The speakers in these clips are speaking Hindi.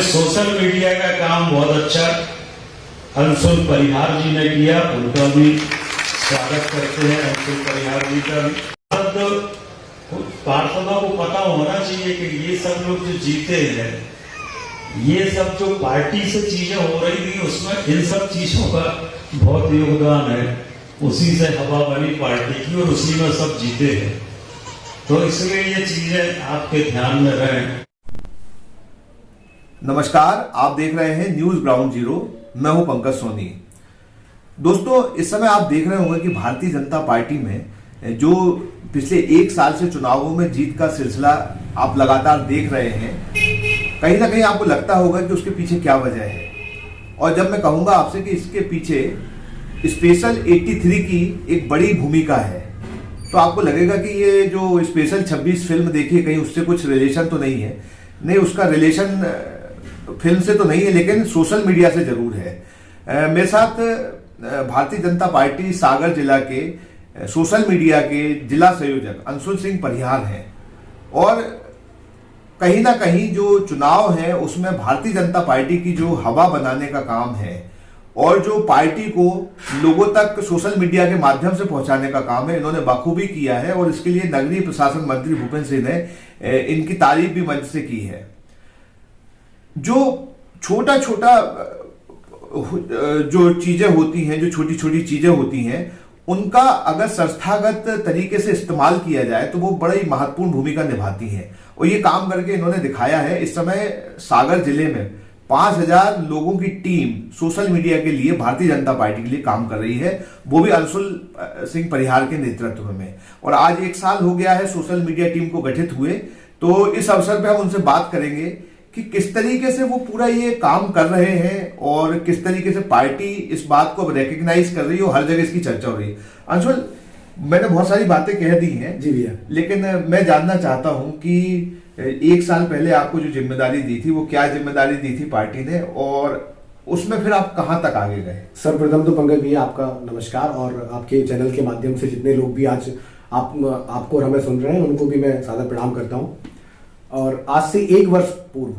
सोशल मीडिया का काम बहुत अच्छा अंशुल परिहार जी ने किया, उनका भी स्वागत करते हैं। अंशुल परिहार जी का भी पार्षदों को पता होना चाहिए कि ये सब लोग जो जीते हैं, ये सब जो पार्टी से चीजें हो रही थी उसमें इन सब चीजों का बहुत योगदान है। उसी से हवा बनी पार्टी की और उसी में सब जीते हैं, तो इसलिए ये चीजें आपके ध्यान में रहें। नमस्कार, आप देख रहे हैं न्यूज ग्राउंड जीरो। मैं हूं पंकज सोनी। दोस्तों, इस समय आप देख रहे होंगे कि भारतीय जनता पार्टी में जो पिछले एक साल से चुनावों में जीत का सिलसिला आप लगातार देख रहे हैं, कहीं ना कहीं आपको लगता होगा कि उसके पीछे क्या वजह है। और जब मैं कहूंगा आपसे कि इसके पीछे स्पेशल 83 की एक बड़ी भूमिका है, तो आपको लगेगा कि ये जो स्पेशल 26 फिल्म देखी, कहीं उससे कुछ रिलेशन तो नहीं है। नहीं, उसका रिलेशन फिल्म से तो नहीं है, लेकिन सोशल मीडिया से जरूर है। मेरे साथ भारतीय जनता पार्टी सागर जिला के सोशल मीडिया के जिला संयोजक अंशुल सिंह परिहार हैं। और कहीं ना कहीं जो चुनाव है उसमें भारतीय जनता पार्टी की जो हवा बनाने का काम है और जो पार्टी को लोगों तक सोशल मीडिया के माध्यम से पहुंचाने का काम है, इन्होंने बखूबी किया है। और इसके लिए नगरीय प्रशासन मंत्री भूपेंद्र सिंह ने इनकी तारीफ भी मंच से की है। जो छोटा छोटा जो चीजें होती हैं, जो छोटी छोटी चीजें होती हैं, उनका अगर संस्थागत तरीके से इस्तेमाल किया जाए तो वो बड़ी महत्वपूर्ण भूमिका निभाती हैं। और ये काम करके इन्होंने दिखाया है। इस समय सागर जिले में 5000 लोगों की टीम सोशल मीडिया के लिए भारतीय जनता पार्टी के लिए काम कर रही है, वो भी अंशुल सिंह परिहार के नेतृत्व में। और आज 1 साल हो गया है सोशल मीडिया टीम को गठित हुए। तो इस अवसर पर हम उनसे बात करेंगे कि किस तरीके से वो पूरा ये काम कर रहे हैं और किस तरीके से पार्टी इस बात को रिकग्नाइज कर रही है और हर जगह इसकी चर्चा हो रही है। अंशुल, मैंने बहुत सारी बातें कह दी हैं जी भैया, लेकिन मैं जानना चाहता हूं कि 1 साल पहले आपको जो जिम्मेदारी दी थी, वो क्या जिम्मेदारी दी थी पार्टी ने, और उसमें फिर आप कहां तक आगे गए? सर्वप्रथम तो पंकज भैया आपका नमस्कार, और आपके चैनल के माध्यम से जितने लोग भी आज आपको और हमें सुन रहे हैं उनको भी मैं सादर प्रणाम करता हूं। और आज से 1 वर्ष पूर्व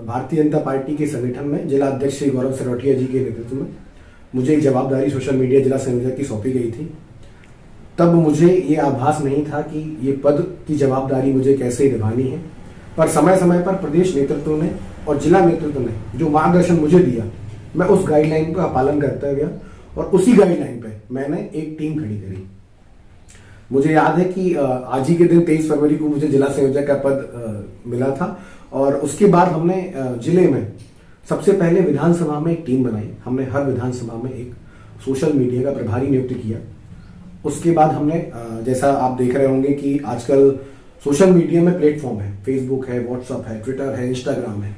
भारतीय जनता पार्टी के संगठन में जिला अध्यक्ष श्री गौरव सरोटिया जी के नेतृत्व में मुझे एक जवाबदारी सोशल मीडिया जिला संयोजक की सौंपी गई थी। तब मुझे ये आभास नहीं था कि ये पद की जवाबदारी मुझे कैसे निभानी है, पर समय समय पर प्रदेश नेतृत्व ने और जिला नेतृत्व ने जो मार्गदर्शन मुझे दिया, मैं उस गाइडलाइन का पालन करता गया और उसी गाइडलाइन पे मैंने एक टीम खड़ी करी। मुझे याद है कि आज ही के दिन 23 फरवरी को मुझे जिला संयोजक का पद मिला था। और उसके बाद हमने जिले में सबसे पहले विधानसभा में एक टीम बनाई। हमने हर विधानसभा में एक सोशल मीडिया का प्रभारी नियुक्त किया। उसके बाद हमने जैसा आप देख रहे होंगे कि आजकल सोशल मीडिया में प्लेटफॉर्म है, फेसबुक है, व्हाट्सएप है, ट्विटर है, इंस्टाग्राम है।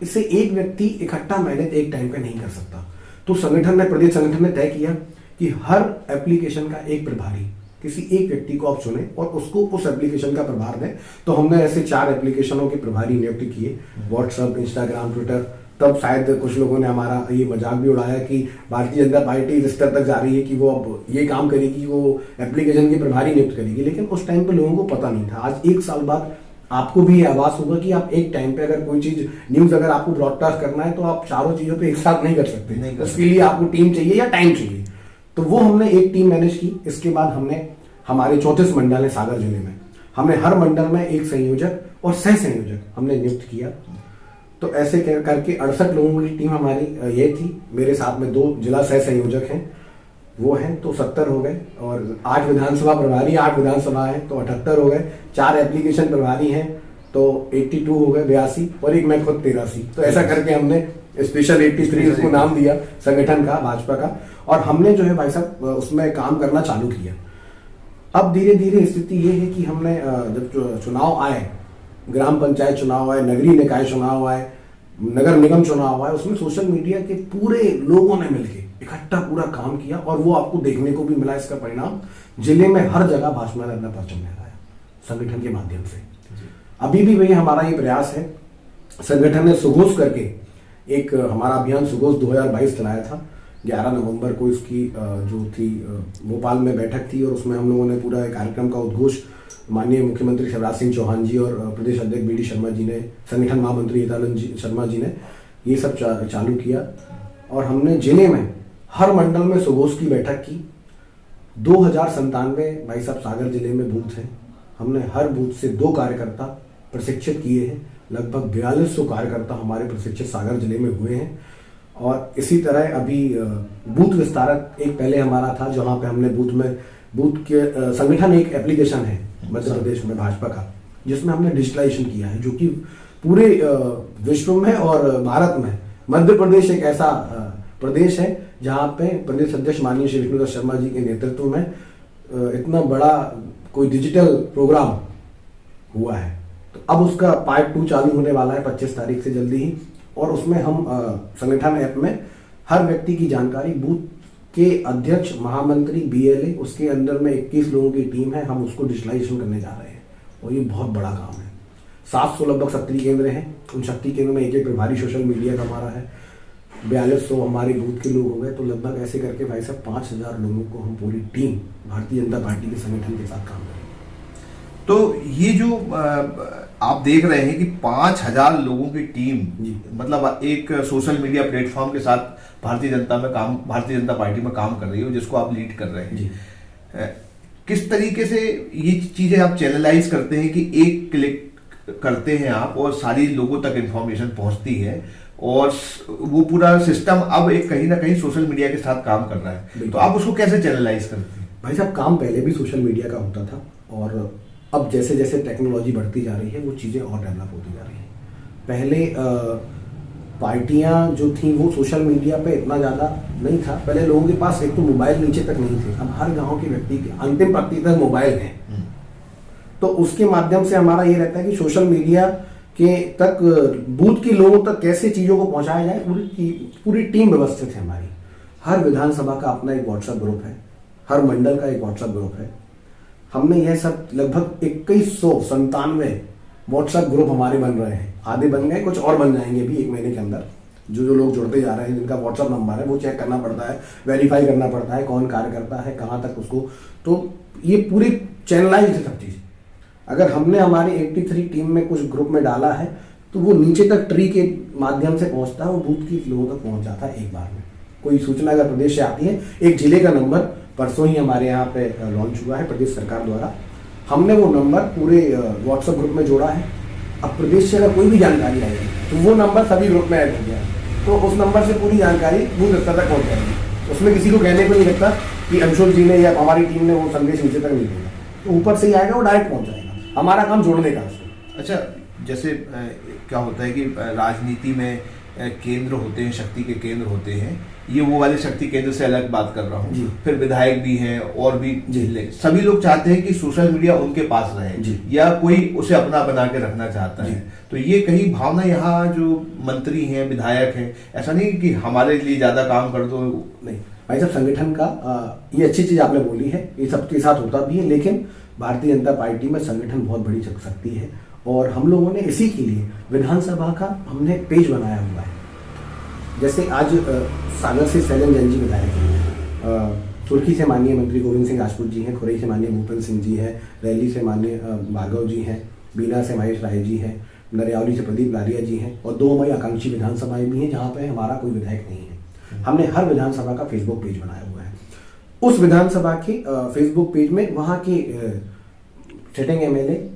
इससे एक व्यक्ति इकट्ठा मैनेज एक टाइम पे नहीं कर सकता। तो प्रदेश संगठन ने तय किया कि हर एप्लीकेशन का एक प्रभारी, किसी एक व्यक्ति को आप चुने और उसको उस एप्लीकेशन का प्रभार दें। तो हमने ऐसे 4 एप्लीकेशनों के प्रभारी नियुक्त किए, व्हाट्सएप, इंस्टाग्राम, ट्विटर। तब शायद कुछ लोगों ने हमारा ये मजाक भी उड़ाया कि भारतीय जनता पार्टी इस स्तर तक जा रही है कि वो अब ये काम करेगी, वो एप्लीकेशन के प्रभारी नियुक्त करेगी। लेकिन उस टाइम पे लोगों को पता नहीं था। आज 1 साल बाद आपको भी ये आभास होगा कि आप एक टाइम पे अगर कोई चीज न्यूज अगर आपको ब्रॉडकास्ट करना है तो आप चारों चीजों पे एक साथ नहीं कर सकते। उसके लिए आपको टीम चाहिए या टाइम चाहिए। तो वो हमने एक टीम मैनेज की। इसके बाद हमने हमारे 34 मंडल है सागर जिले में, हमने हर मंडल में एक संयोजक और सह संयोजक हमने नियुक्त किया। तो ऐसे करके 68 लोगों की टीम हमारी ये थी। मेरे साथ में 2 जिला सह संयोजक हैं, वो हैं, तो 70 हो गए। और 8 विधानसभा प्रभारी, 8 विधानसभा है तो 78 हो गए। 4 एप्लीकेशन प्रभारी हैं तो 82 हो गए, 82, और एक मैं खुद 83। तो ऐसा करके हमने स्पेशल 83 उसको नाम दिया संगठन का, भाजपा का। और हमने जो है भाई साहब उसमें काम करना चालू किया। अब धीरे धीरे स्थिति ये है कि हमने जब चुनाव आए, ग्राम पंचायत चुनाव आए, नगरीय निकाय चुनाव आए, नगर निगम चुनाव आए, उसमें सोशल मीडिया के पूरे लोगों ने मिलकर इकट्ठा पूरा काम किया। और वो आपको देखने को भी मिला। इसका परिणाम जिले में हर जगह भाजपा ने अपना परचम लहराया संगठन के माध्यम से। अभी भी वही हमारा ये प्रयास है। संगठन ने सुघोष करके एक हमारा अभियान सुघोष 2022 चलाया था। 11 नवंबर को इसकी जो थी भोपाल में बैठक थी और उसमें हम लोगों ने पूरा कार्यक्रम का उद्घोष माननीय मुख्यमंत्री शिवराज सिंह चौहान जी और प्रदेश अध्यक्ष बी डी शर्मा जी ने, संगठन महामंत्री हितानंद शर्मा जी ने ये सब चालू किया। और हमने जिले में हर मंडल में सुबोस की बैठक की। 2097 भाई साहब सागर जिले में बूथ हैं, हमने हर बूथ से 2 कार्यकर्ता प्रशिक्षित किए हैं। लगभग 4200 कार्यकर्ता हमारे प्रशिक्षित सागर जिले में हुए हैं। और इसी तरह अभी बूथ विस्तारक एक पहले हमारा था, जहां पे हमने बूथ के संगठन एक एप्लीकेशन है मध्य प्रदेश में भाजपा का, जिसमें हमने डिजिटलाइजेशन किया है, जो कि पूरे विश्व में और भारत में मध्य प्रदेश एक ऐसा प्रदेश है जहां पे प्रदेश अध्यक्ष माननीय श्री विष्णुदत्त शर्मा जी के नेतृत्व में इतना बड़ा कोई डिजिटल प्रोग्राम हुआ है। तो अब उसका पार्ट 2 चालू होने वाला है 25 तारीख से जल्दी ही। और उसमें हम संगठन ऐप में हर व्यक्ति की जानकारी, बूथ के अध्यक्ष, महामंत्री, बीएलए, उसके अंदर में 21 लोगों की टीम है, हम उसको डिजिटलाइजेशन करने जा रहे हैं और ये बहुत बड़ा काम है। 700 लगभग शक्ति केंद्र हैं, उन शक्ति केंद्र में एक प्रभारी सोशल मीडिया का हमारा है। 4200 हमारे बूथ के लोग हो गए, तो लगभग ऐसे करके भाई साहब 5000 लोगों को हम पूरी टीम भारतीय जनता पार्टी के संगठन के साथ काम करेंगे। तो ये जो आप देख रहे हैं कि 5000 लोगों की टीम, मतलब एक सोशल मीडिया प्लेटफॉर्म के साथ भारतीय जनता पार्टी में काम कर रही है, जिसको आप लीड कर रहे हैं। किस तरीके से ये चीजें आप चैनलाइज करते हैं कि एक क्लिक करते हैं आप और सारी लोगों तक इंफॉर्मेशन पहुंचती है, और वो पूरा सिस्टम अब एक कहीं ना कहीं सोशल मीडिया के साथ काम कर रहा है, तो आप उसको कैसे चैनलाइज करते हैं? भाई साहब, काम पहले भी सोशल मीडिया का होता था, और अब जैसे जैसे टेक्नोलॉजी बढ़ती जा रही है वो चीज़ें और डेवलप होती जा रही हैं। पहले पार्टियां जो थी वो सोशल मीडिया पे इतना ज़्यादा नहीं था। पहले लोगों के पास एक तो मोबाइल नीचे तक नहीं थे, अब हर गांव के व्यक्ति के अंतिम व्यक्ति तक मोबाइल है। तो उसके माध्यम से हमारा ये रहता है कि सोशल मीडिया के तक, बूथ के लोगों तक कैसे चीज़ों को पहुंचाया जाए, पूरी टीम व्यवस्थित है हमारी। हर विधानसभा का अपना एक व्हाट्सएप ग्रुप है, हर मंडल का एक व्हाट्सएप ग्रुप है। हमने यह सब लगभग 2197 व्हाट्सएप ग्रुप हमारे बन रहे हैं। आधे बन गए, कुछ और बन जाएंगे भी 1 महीने के अंदर। जो लोग जुड़ते जा रहे हैं, जिनका व्हाट्सएप नंबर है, वो चेक करना पड़ता है, वेरीफाई करना पड़ता है कौन कार्यकर्ता है, कहाँ तक उसको। तो ये पूरी चैनलाइज है सब चीज़। अगर हमने हमारी 83 टीम में कुछ ग्रुप में डाला है तो वो नीचे तक ट्री के माध्यम से पहुंचता है और बूथ के लोगों तक पहुंच जाता है एक बार में। कोई सूचना अगर प्रदेश से आती है, एक जिले का नंबर परसों ही हमारे यहाँ पे लॉन्च हुआ है प्रदेश सरकार द्वारा, हमने वो नंबर पूरे व्हाट्सएप ग्रुप में जोड़ा है। अब प्रदेश से अगर कोई भी जानकारी आएगी तो वो नंबर सभी ग्रुप में ऐड हो गया है, तो उस नंबर से पूरी जानकारी बूथ स्तर तक पहुँच जाएगी। उसमें किसी को कहने को नहीं लगता कि अंशुल जी ने या हमारी टीम ने वो संदेश नीचे तक नहीं भेजा, तो ऊपर से ही आएगा, वो डायरेक्ट पहुँच जाएगा। हमारा काम जोड़ने का उसको। अच्छा, जैसे क्या होता है कि राजनीति में केंद्र होते हैं, शक्ति के केंद्र होते हैं, ये वो वाले शक्ति केंद्र से अलग बात कर रहा हूँ। फिर विधायक भी हैं और भी जिले, सभी लोग चाहते हैं कि सोशल मीडिया उनके पास रहे या कोई उसे अपना बना के रखना चाहता है। तो ये कहीं भावना, यहाँ जो मंत्री हैं, विधायक हैं, ऐसा नहीं कि हमारे लिए ज्यादा काम कर दो। नहीं भाई साहब, संगठन का ये अच्छी चीज आपने बोली है, ये सबके साथ होता भी है, लेकिन भारतीय जनता पार्टी में संगठन बहुत बड़ी शक्ति है। और हम लोगों ने इसी के लिए विधानसभा का हमने पेज बनाया हुआ है। जैसे आज सागर से शैलन जैन जी विधायक हैं, सुर्खी से माननीय मंत्री गोविंद सिंह राजपूत जी हैं, खुरई से माननीय भूपेंद्र सिंह जी हैं, रैली से माननीय भार्गव जी हैं, बीना से महेश राय जी हैं, नरियावली से प्रदीप लारिया जी हैं, और 2 मई आकांक्षी विधानसभाएं भी हैं जहाँ पे हमारा कोई विधायक नहीं है। हमने हर विधानसभा का फेसबुक पेज बनाया हुआ है। उस विधानसभा के फेसबुक पेज में वहाँ के सिटिंग एमएलए,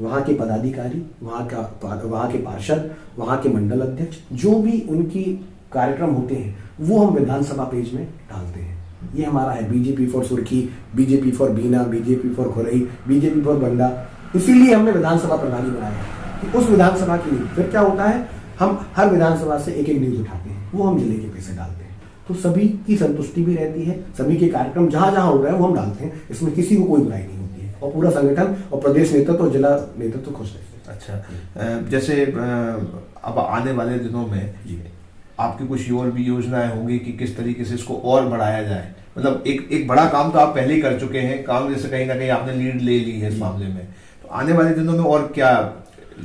वहाँ के पदाधिकारी, वहाँ के पार्षद, वहाँ के मंडल अध्यक्ष, जो भी उनकी कार्यक्रम होते हैं वो हम विधानसभा पेज में डालते हैं। ये हमारा है, BJP for Surkhi, BJP for Bina, BJP for Khurai, BJP for Banda. इसीलिए हमने विधानसभा प्रणाली बनाया है कि उस विधानसभा की न्यूज, फिर क्या होता है, हम हर विधानसभा से एक न्यूज उठाते हैं, वो हम जिले के पेज से डालते हैं। तो सभी की संतुष्टि भी रहती है, सभी के कार्यक्रम जहां जहां हो रहे हैं वो हम डालते हैं, इसमें किसी को कोई बुराई नहीं होती है, और पूरा संगठन और प्रदेश नेतृत्व और जिला नेतृत्व खुश रहते हैं। अच्छा, जैसे अब आने वाले दिनों में आपकी कुछ और भी योजनाएं होंगी कि किस तरीके से इसको और बढ़ाया जाए? मतलब एक बड़ा काम तो आप पहले ही कर चुके हैं, काम जैसे कहीं ना कहीं आपने लीड ले ली है इस मामले में, तो आने वाले दिनों में और क्या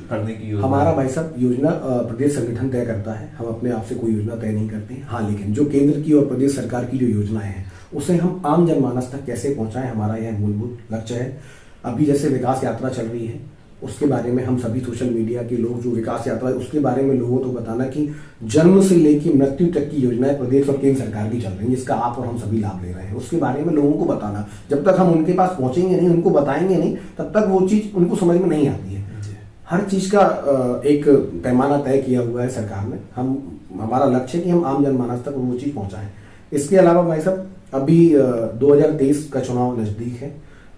करने की योजना? हमारा भाई साहब योजना प्रदेश संगठन तय करता है, हम अपने आप से कोई योजना तय नहीं करते हैं। हाँ, लेकिन जो केंद्र की और प्रदेश सरकार की जो योजनाएं हैं उसे हम आम जनमानस तक कैसे पहुंचाएं, हमारा यह मूलभूत लक्ष्य है। अभी जैसे विकास यात्रा चल रही है, उसके बारे में हम सभी सोशल मीडिया के लोग जो विकास यात्रा है उसके बारे में लोगों को बताना कि जन्म से लेकर मृत्यु तक की योजनाएं प्रदेश और केंद्र सरकार की चल रही है, जिसका आप और हम सभी लाभ ले रहे हैं, उसके बारे में लोगों को बताना। जब तक हम उनके पास पहुंचेंगे नहीं, उनको बताएंगे नहीं, तब तक वो चीज़ उनको समझ में नहीं आती है। हर चीज़ का एक पैमाना तय किया हुआ है सरकार ने। हमारा लक्ष्य है कि हम आम जनमानस तक वो चीज़ पहुँचाएँ। इसके अलावा भाई साहब, अभी 2023 का चुनाव नज़दीक है,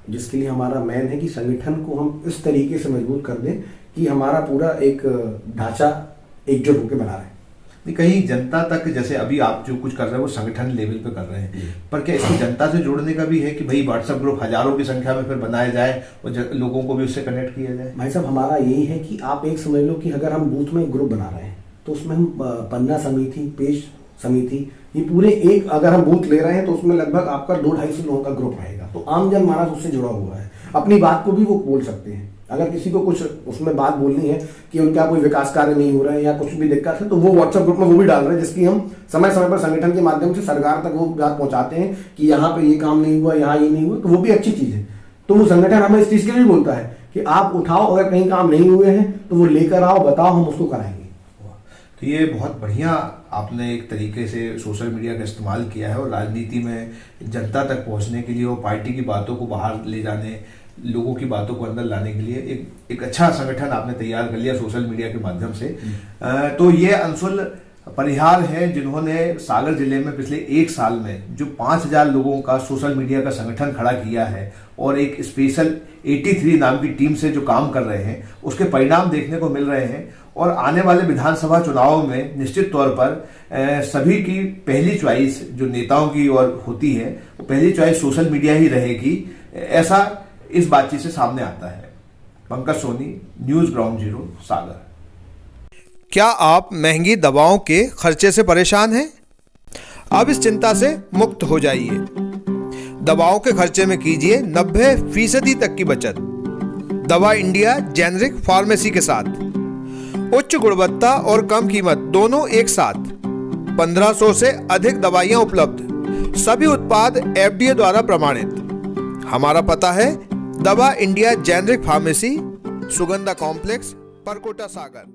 जिसके लिए हमारा मैन है कि संगठन को हम इस तरीके से मजबूत कर दें कि हमारा पूरा एक ढांचा एकजुट होकर बना रहे। नहीं, कहीं जनता तक, जैसे अभी आप जो कुछ कर रहे हैं वो संगठन लेवल पे कर रहे हैं, पर क्या इसको जनता से जोड़ने का भी है कि भाई व्हाट्सएप ग्रुप हजारों की संख्या में फिर बनाया जाए और लोगों को भी उससे कनेक्ट किया जाए? भाई साहब, हमारा यही है कि आप एक समझ लो कि अगर हम बूथ में एक ग्रुप बना रहे हैं तो उसमें हम पन्ना समिति, पेश समिति, ये पूरे एक अगर हम बूथ ले रहे हैं तो उसमें लगभग आपका 200-250 लोगों का ग्रुप रहेगा। तो आम जनमानस उससे जुड़ा हुआ है, अपनी बात को भी वो बोल सकते हैं। अगर किसी को कुछ उसमें बात बोलनी है कि उनका कोई विकास कार्य नहीं हो रहा है या कुछ भी दिक्कत है, तो वो व्हाट्सएप ग्रुप में वो भी डाल रहे हैं, जिसकी हम समय समय पर संगठन के माध्यम से सरकार तक वो बात पहुंचाते हैं कि यहाँ पे ये काम नहीं हुआ, यहाँ ये नहीं हुआ, तो वो भी अच्छी चीज़ है। तो वो संगठन हमें इस चीज़ के लिए भी बोलता है कि आप उठाओ, अगर कहीं काम नहीं हुए हैं तो वो लेकर आओ, बताओ, हम उसको कराएंगे। तो ये बहुत बढ़िया आपने एक तरीके से सोशल मीडिया का इस्तेमाल किया है और राजनीति में जनता तक पहुंचने के लिए और पार्टी की बातों को बाहर ले जाने, लोगों की बातों को अंदर लाने के लिए एक अच्छा संगठन आपने तैयार कर लिया सोशल मीडिया के माध्यम से। तो ये अंशुल परिहार है जिन्होंने सागर जिले में पिछले 1 साल में जो 5000 लोगों का सोशल मीडिया का संगठन खड़ा किया है और एक स्पेशल 83 नाम की टीम से जो काम कर रहे हैं उसके परिणाम देखने को मिल रहे हैं। और आने वाले विधानसभा चुनावों में निश्चित तौर पर सभी की पहली चॉइस जो नेताओं की और होती है वो पहली चॉइस सोशल मीडिया ही रहेगी, ऐसा इस बातचीत से सामने आता है। Pankaj Soni, news ground zero, Sagar. क्या आप महंगी दवाओं के खर्चे से परेशान हैं? अब इस चिंता से मुक्त हो जाइए। दवाओं के खर्चे में कीजिए 90% तक की बचत। दवा इंडिया जेनेरिक फार्मेसी के साथ उच्च गुणवत्ता और कम कीमत दोनों एक साथ। 1500 से अधिक दवाइयां उपलब्ध, सभी उत्पाद FDA द्वारा प्रमाणित। हमारा पता है दवा India generic pharmacy, Sugandha complex, Parkota, सागर।